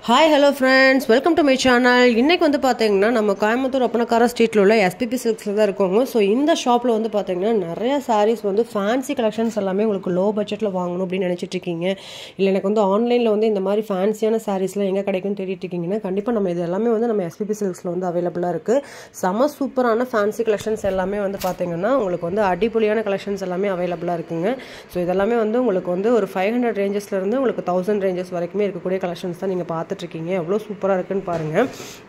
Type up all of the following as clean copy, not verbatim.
Hi, hello friends. Welcome to my channel. இன்னைக்கு வந்து பாத்தீங்கன்னா நம்ம கோயம்புத்தூர் ஒப்பனக்கார ஸ்ட்ரீட்ல உள்ள SPP Silksல தான் இருக்கோங்க. ஸோ இந்த ஷாப்ல வந்து பாத்தீங்கன்னா நிறைய sarees வந்து ஃபேன்சி கலெக்ஷன்ஸ் எல்லாமே உங்களுக்கு லோ பட்ஜெட்ல வாங்கணும் அப்படின்னு நினைச்சிட்டு இருக்கீங்க. இல்லை எனக்கு வந்து ஆன்லைன்ல வந்து இந்த மாதிரி ஃபேன்சியான சாரீஸ்லாம் எங்கே கிடைக்கும்னு தேடிட்டு இருக்கீங்கன்னா கண்டிப்பாக நம்ம இது எல்லாமே வந்து நம்ம SPP Silksல வந்து அவைலபிளாக இருக்கு. செம சூப்பரான ஃபேன்சி கலெக்ஷன்ஸ் எல்லாமே வந்து பாத்தீங்கன்னா உங்களுக்கு வந்து அடிப்பொலியான கலெக்ஷன்ஸ் எல்லாமே அவைலபிளாக இருக்குங்க. ஸோ இதெல்லாமே வந்து உங்களுக்கு வந்து ஒரு 500 ரேஞ்சஸ்ல இருந்து உங்களுக்கு 1000 ரேஞ்சஸ் வரைக்குமே இருக்கக்கூடிய கலெக்ஷன்ஸ் தான் நீங்க பார்த்துட்டு இருக்கீங்க. எவ்வளோ சூப்பராக இருக்குன்னு பாருங்க.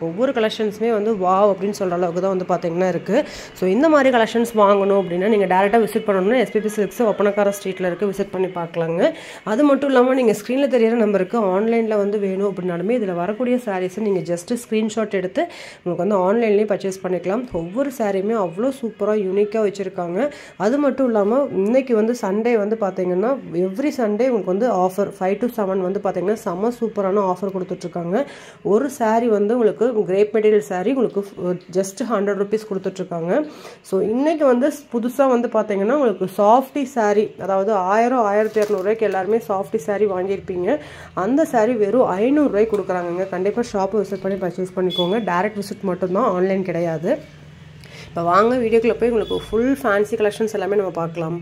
ஒவ்வொரு கலெக்ஷன்ஸுமே வந்து வாவ் அப்படின்னு சொல்ற அளவுக்கு தான் வந்து பார்த்தீங்கன்னா இருக்கு. ஸோ இந்த மாதிரி கலெக்ஷன்ஸ் வாங்கணும் அப்படின்னா நீங்கள் டேரெக்டாக விசிட் பண்ணணும்னா SPP Silks ஒப்பனக்கார ஸ்ட்ரீட்டில் இருக்கு, விசிட் பண்ணி பார்க்கலாங்க. அது மட்டும் இல்லாமல் நீங்கள் ஸ்க்ரீனில் தெரியிற நம்பருக்கு ஆன்லைனில் வந்து வேணும் அப்படின்னாலுமே இதில் வரக்கூடிய சாரீஸை நீங்கள் ஜஸ்ட் ஸ்க்ரீன்ஷாட் எடுத்து உங்களுக்கு வந்து ஆன்லைன்லேயே பர்ச்சேஸ் பண்ணிக்கலாம். ஒவ்வொரு சாரியுமே அவ்வளோ சூப்பராக யூனிக்காக வச்சுருக்காங்க. அது மட்டும் இல்லாமல் இன்னைக்கு வந்து சண்டே வந்து பார்த்தீங்கன்னா எவ்ரி சண்டே உங்களுக்கு வந்து ஆஃபர் 5 to 7 வந்து பார்த்தீங்கன்னா செம்ம சூப்பரான ஆஃபர் கொடுத்துட்ருக்காங்க. ஒரு சாரீ வந்து உங்களுக்கு கிரேப் மெட்டீரியல் சாரீ உங்களுக்கு ஜஸ்ட் 100 ருபீஸ் கொடுத்துட்ருக்காங்க. ஸோ இன்னைக்கு வந்து புதுசாக வந்து பார்த்தீங்கன்னா உங்களுக்கு சாஃப்டி சாரீ, அதாவது 1000-1200 எல்லாருமே சாஃப்டி சாரீ வாங்கியிருப்பீங்க. அந்த சாரீ வெறும் 500 ரூபாய்க்கு கொடுக்குறாங்க. கண்டிப்பாக ஷாப்பை விசிட் பண்ணி பர்ச்சேஸ் பண்ணிக்கோங்க. டைரக்ட் விசிட் மட்டும்தான், ஆன்லைன் கிடையாது. இப்போ வாங்க வீடியோக்குள்ளே போய் உங்களுக்கு ஃபுல் ஃபேன்சி கலெக்ஷன்ஸ் எல்லாமே நம்ம பார்க்கலாம்.